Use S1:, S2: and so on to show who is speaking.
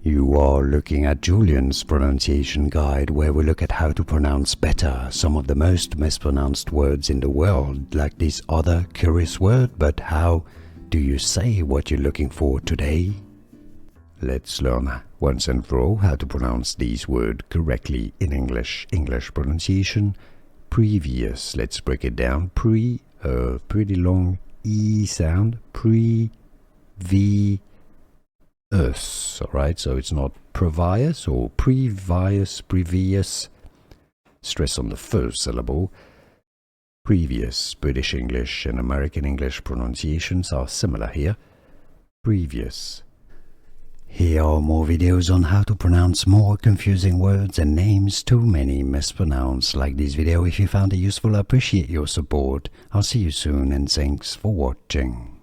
S1: You are looking at Julian's pronunciation guide, where we look at how to pronounce better some of the most mispronounced words in the world, like this other curious word. But how do you say what you're looking for today? Let's learn once and for all how to pronounce this word correctly in English. English pronunciation. Previous. Let's break it down. Pretty long E sound. Previous. Alright, so it's not previous or previous. Stress on the first syllable. Previous. British English and American English pronunciations are similar here. Previous. Here are more videos on how to pronounce more confusing words and names too many mispronounced. Like this video if you found it useful. I appreciate your support. I'll see you soon and thanks for watching.